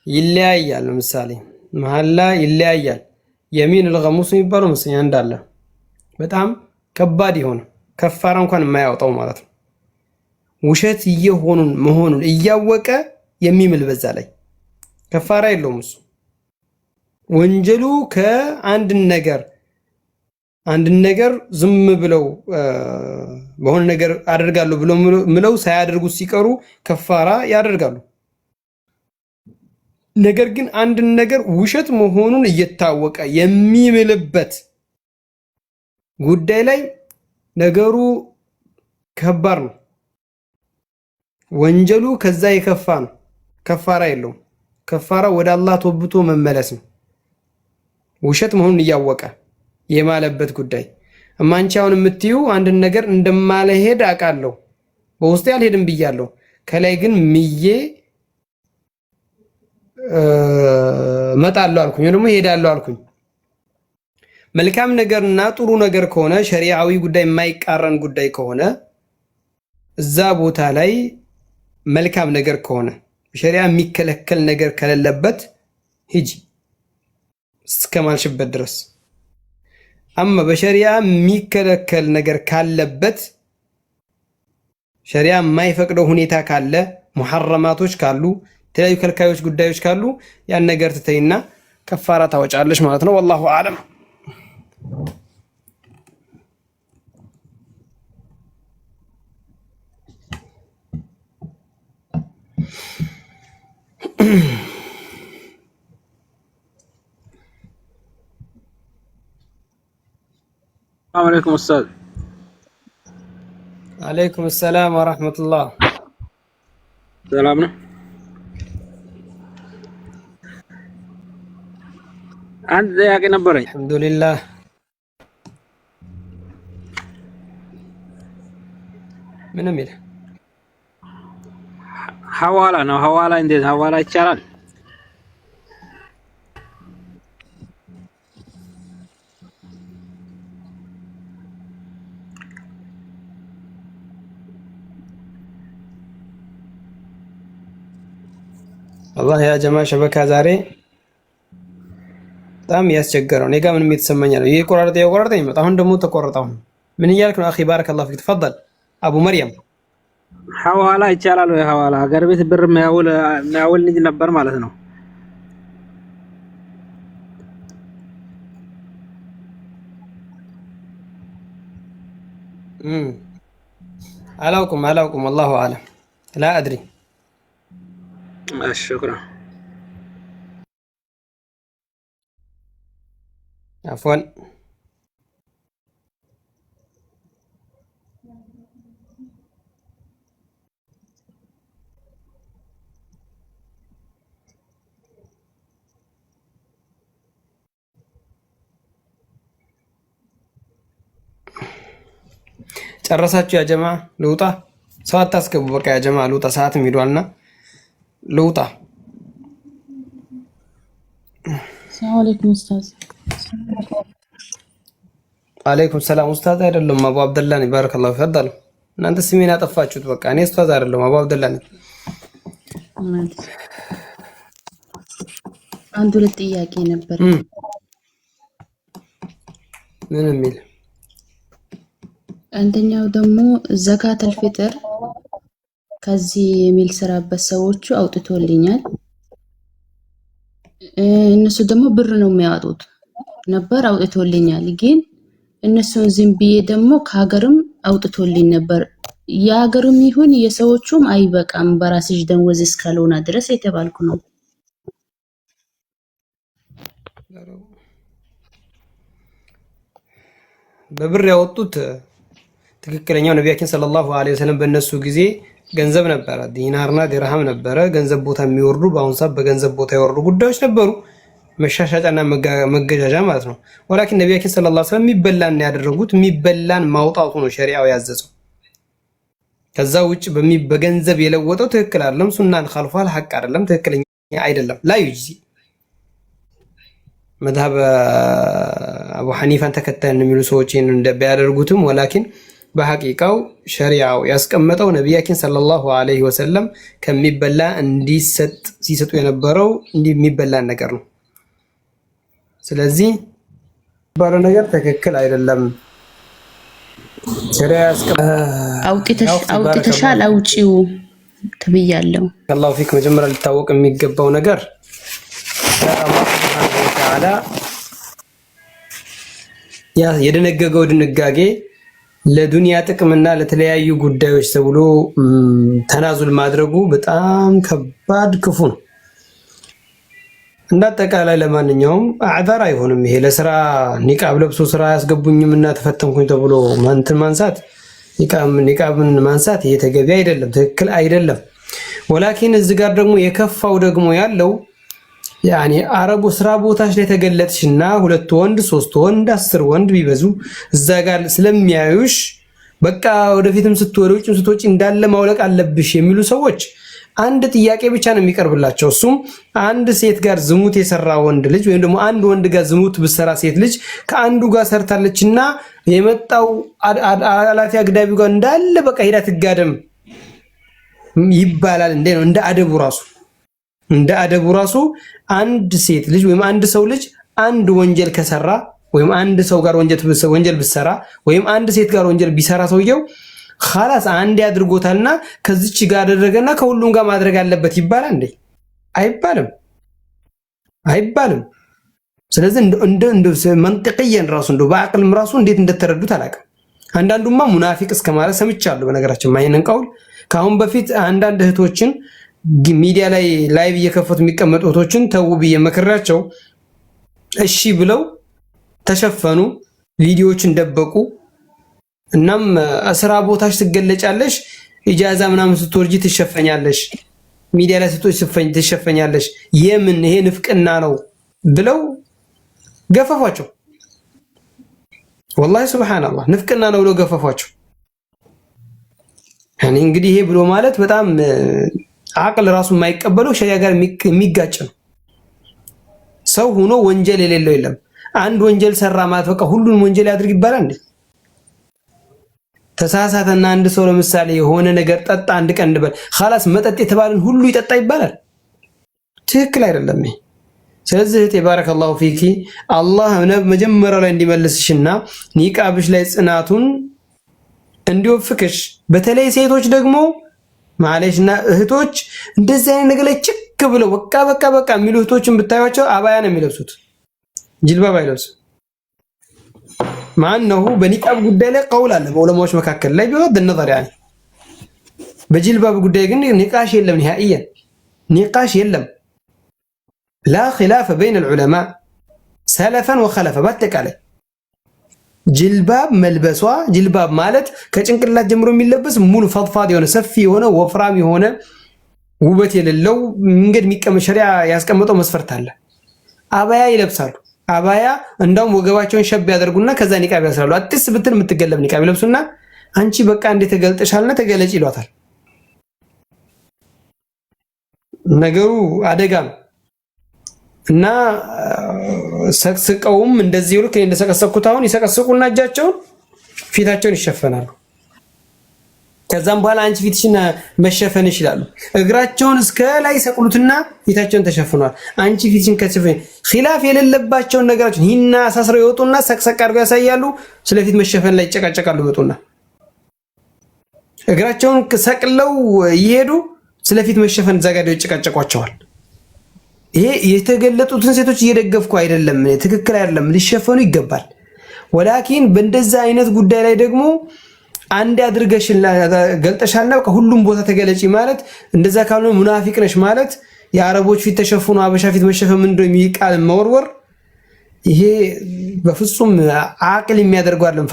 ይለያያል። ለምሳሌ መሐላ ይለያያል። የሚን الغሙስ የሚባለው መስኛ እንዳለ በጣም ከባድ የሆነ ከፋራ እንኳን የማያወጣው ማለት ነው። ውሸት መሆኑን እያወቀ የሚምል በዛ ላይ ከፋራ የለውም እሱ። ወንጀሉ አንድ ነገር ዝም ብለው በሆነ ነገር አደርጋለሁ ብለው ሳያደርጉ ሲቀሩ ከፋራ ያደርጋሉ። ነገር ግን አንድ ነገር ውሸት መሆኑን እየታወቀ የሚምልበት ጉዳይ ላይ ነገሩ ከባድ ነው። ወንጀሉ ከዛ የከፋ ነው። ከፋራ የለውም። ከፋራ ወደ አላህ ተወብቶ መመለስ ነው። ውሸት መሆኑን እያወቀ የማለበት ጉዳይ እማንቺ አሁን የምትዩ አንድ ነገር እንደማልሄድ አውቃለሁ፣ በውስጤ አልሄድም ብያለሁ፣ ከላይ ግን ምዬ መጣለሁ አልኩኝ ወይ ደግሞ ሄዳለሁ አልኩኝ። መልካም ነገርና ጥሩ ነገር ከሆነ ሸሪዓዊ ጉዳይ የማይቃረን ጉዳይ ከሆነ እዛ ቦታ ላይ መልካም ነገር ከሆነ ሸሪዓ የሚከለከል ነገር ከሌለበት ሂጂ እስከማልሽበት ድረስ። አማ በሸሪዓ የሚከለከል ነገር ካለበት ሸሪዓ የማይፈቅደው ሁኔታ ካለ ሙሐረማቶች ካሉ የተለያዩ ከልካዮች ጉዳዮች ካሉ ያን ነገር ትተይና ከፋራ ታወጫለሽ ማለት ነው። ወላሁ አለም። السلام عليكم أستاذ. عليكم السلام ورحمة الله. سلامنا. عند يا أخي نبري. الحمد لله. من أمير؟ حوالة أنا حوالة عندي حوالة يشتغل. والله يا جماعة شبكة ዛሬ በጣም ያስቸገረው እኔ ጋር ምንም የተሰማኝ ነው። ይሄ ቆራርጠ ይመጣ አሁን ደግሞ ተቆረጠው። ምን እያልክ ነው አኺ? ባረከላሁ ፊክ ተፈضل አቡ መርየም። ሐዋላ ይቻላል ወይ? ሐዋላ ሀገር ቤት ብር የሚያውል ልጅ ነበር ማለት ነው። አላውቅም والله اعلم لا ادري. شكرا. عفوا. ጨረሳችሁ ያ ጀማ? ልውጣ? ሰው አታስገቡ በቃ ያ ጀማ ልውጣ። ሰዓትም ሄዷልና ልውጣ። ሰላም አለይኩም ኡስታዝ። አለይኩም ሰላም። ኡስታዝ አይደለም አቡ አብደላ ነኝ። ባረከላሁ ፈደል። እናንተ ስሜን አጠፋችሁት። በቃ እኔ ኡስታዝ አይደለም አቡ አብደላ ነኝ። አንድ ሁለት ጥያቄ ነበር። ምን የሚል? አንደኛው ደግሞ ዘካተል ፊጥር ከዚህ የሚል ስራበት ሰዎቹ አውጥቶልኛል። እነሱ ደግሞ ብር ነው የሚያወጡት ነበር አውጥቶልኛል። ግን እነሱን ዝም ብዬ ደግሞ ከሀገርም አውጥቶልኝ ነበር። የሀገርም ይሁን የሰዎቹም አይበቃም በራስሽ ደንወዝ እስካልሆነ ድረስ የተባልኩ ነው። በብር ያወጡት ትክክለኛው ነቢያችን ሰለላሁ ዐለይሂ ወሰለም በእነሱ ጊዜ ገንዘብ ነበረ፣ ዲናርና ድርሃም ነበረ። ገንዘብ ቦታ የሚወርዱ በአሁኑ ሰዓት በገንዘብ ቦታ የወረዱ ጉዳዮች ነበሩ፣ መሻሻጫና መገጃጃ ማለት ነው። ወላኪን ነቢያችን ሰለላሁ ዐለይሂ ወሰለም የሚበላን ያደረጉት የሚበላን ማውጣቱ ነው ሸሪዓው ያዘዘው። ከዛ ውጭ በገንዘብ የለወጠው ትክክል አይደለም፣ ሱናን ኸልፏል፣ ሐቅ አይደለም፣ ትክክለኛ አይደለም። ላ ዩጅዚ መዝሀብ አቡ ሐኒፋን ተከታይን የሚሉ ሰዎች ይሄን እንደቢያደርጉትም ወላኪን በሐቂቃው ሸሪዓው ያስቀመጠው ነቢያችን ሰለላሁ ዐለይሂ ወሰለም ከሚበላ እንዲሰጥ ሲሰጡ የነበረው የሚበላ ነገር ነው። ስለዚህ ባለው ነገር ትክክል አይደለም። ሸሪዓ አውጥተሻል አውጪው ተብያለሁ። አላሁ ፊክ መጀመሪያ ሊታወቅ የሚገባው ነገር አላህ ሱብሓነሁ ወተዓላ የደነገገው ድንጋጌ ለዱንያ ጥቅምና ለተለያዩ ጉዳዮች ተብሎ ተናዙል ማድረጉ በጣም ከባድ ክፉ ነው። እንዳጠቃላይ ለማንኛውም አዕዛር አይሆንም። ይሄ ለስራ ኒቃብ ለብሶ ስራ ያስገቡኝም እና ተፈተንኩኝ ተብሎ እንትን ማንሳት ኒቃብን ማንሳት ይሄ ተገቢ አይደለም፣ ትክክል አይደለም። ወላኪን እዚህ ጋር ደግሞ የከፋው ደግሞ ያለው ያኔ አረቡ ስራ ቦታሽ ላይ ተገለጥሽና 2 ወንድ 3 ወንድ 10 ወንድ ቢበዙ እዛ ጋር ስለሚያዩሽ በቃ ወደፊትም ስትወጪ ውጭም ስትወጪ እንዳለ ማውለቅ አለብሽ የሚሉ ሰዎች አንድ ጥያቄ ብቻ ነው የሚቀርብላቸው። እሱም አንድ ሴት ጋር ዝሙት የሰራ ወንድ ልጅ ወይም ደግሞ አንድ ወንድ ጋር ዝሙት ብትሰራ ሴት ልጅ ከአንዱ ጋር ሰርታለችና የመጣው አላፊ አግዳቢው ጋር እንዳለ በቃ ሄዳ ትጋደም ይባላል እንዴ? ነው እንደ አደቡ ራሱ አንድ ሴት ልጅ ወይም አንድ ሰው ልጅ አንድ ወንጀል ከሰራ ወይም አንድ ሰው ጋር ወንጀል ብትሰራ ወይም አንድ ሴት ጋር ወንጀል ቢሰራ ሰውየው خلاص አንድ ያድርጎታልና ከዚች ጋር አደረገና ከሁሉም ጋር ማድረግ አለበት ይባላል እንዴ? አይባልም። ስለዚህ እንደ መንጥቅየን ራሱ እንደ በአቅልም ራሱ እንዴት እንደተረዱት አላውቅም። አንዳንዱማ ሙናፊቅ እስከማለት ሰምቻለሁ። በነገራችን ማይነን ቀውል ካሁን በፊት አንዳንድ እህቶችን ሚዲያ ላይ ላይቭ እየከፈቱ የሚቀመጡ እህቶችን ተው ብዬ መክራቸው እሺ ብለው ተሸፈኑ፣ ቪዲዮዎችን ደበቁ። እናም ስራ ቦታሽ ትገለጫለሽ፣ ኢጃዛ ምናምን ስትወርጂ ትሸፈኛለሽ፣ ሚዲያ ላይ ስትወርጂ ትሸፈኛለሽ፣ የምን ይሄ ንፍቅና ነው ብለው ገፈፏቸው። ወላሂ ሱብሃንአላህ ንፍቅና ነው ብለው ገፈፏቸው። ያኔ እንግዲህ ይሄ ብሎ ማለት በጣም አቅል ራሱ የማይቀበለው ሸሪዓ ጋር የሚጋጭ ነው። ሰው ሆኖ ወንጀል የሌለው የለም። አንድ ወንጀል ሰራ ማለት በቃ ሁሉንም ወንጀል ያድርግ ይባላል እንዴ? ተሳሳተና አንድ ሰው ለምሳሌ የሆነ ነገር ጠጣ አንድ ቀን እንበል خلاص መጠጥ የተባለን ሁሉ ይጠጣ ይባላል? ትክክል አይደለም ይሄ። ስለዚህ ተባረከላሁ ፊኪ አላህ መጀመሪያው ላይ እንዲመልስሽና ኒቃብሽ ላይ ጽናቱን እንዲወፍቅሽ። በተለይ ሴቶች ደግሞ ማለሽና እህቶች እንደዚህ አይነት ነገር ላይ ችክ ብለው በቃ የሚሉ እህቶችን ብታዩቸው አባያ ነው የሚለብሱት፣ ጅልባብ አይለብሱም። ማነው በኒቃብ ጉዳይ ላይ ቀውል አለ በዑለማዎች መካከል ላይ ቢወድ النظر يعني በጅልባብ ጉዳይ ግን ኒቃሽ የለም፣ نهائيا ኒቃሽ የለም። لا خلاف بين العلماء سلفا وخلفا በአጠቃላይ ጅልባብ መልበሷ ጅልባብ ማለት ከጭንቅላት ጀምሮ የሚለበስ ሙሉ ፈድፋድ የሆነ ሰፊ የሆነ ወፍራም የሆነ ውበት የሌለው መንገድ የሚቀመጥ ሸሪዓ ያስቀመጠው መስፈርት አለ። አባያ ይለብሳሉ። አባያ እንደውም ወገባቸውን ሸብ ያደርጉና ከዛ ኒቃብ ያስራሉ። አጥስ ብትል የምትገለብ ኒቃብ ይለብሱና አንቺ በቃ እንደ ተገልጠሻልና ተገለጭ ይሏታል። ነገሩ አደጋ ነው እና ሰቅስቀውም እንደዚህ ልክ እንደሰቀሰቁት አሁን ይሰቀስቁና እጃቸውን ፊታቸውን ይሸፈናሉ። ከዛም በኋላ አንቺ ፊትሽን መሸፈን ይችላሉ። እግራቸውን እስከ ላይ ሰቅሉትና ፊታቸውን ተሸፍኗል። አንቺ ፊትሽን ከሸፈን ኺላፍ የሌለባቸው ነገሮች ሂና አሳስረው ይወጡና ሰቅሰቅ አድርገው ያሳያሉ። ስለፊት መሸፈን ላይ ይጨቃጨቃሉ። ይወጡና እግራቸውን ሰቅለው ይሄዱ፣ ስለፊት መሸፈን ዘጋደው ይጨቃጨቋቸዋል። ይሄ የተገለጡትን ሴቶች እየደገፍኩ አይደለም፣ ትክክል አይደለም፣ ሊሸፈኑ ይገባል። ወላኪን በእንደዛ አይነት ጉዳይ ላይ ደግሞ አንድ አድርገሽና ገልጠሻልና በቃ ሁሉም ቦታ ተገለጪ ማለት እንደዛ ካልሆነ ሙናፊቅ ነሽ ማለት የአረቦች ፊት ተሸፍኖ አበሻ ፊት መሸፈን ምን እንደሚል ቃል መወርወር ይሄ በፍጹም አቅል የሚያደርገው አይደለም።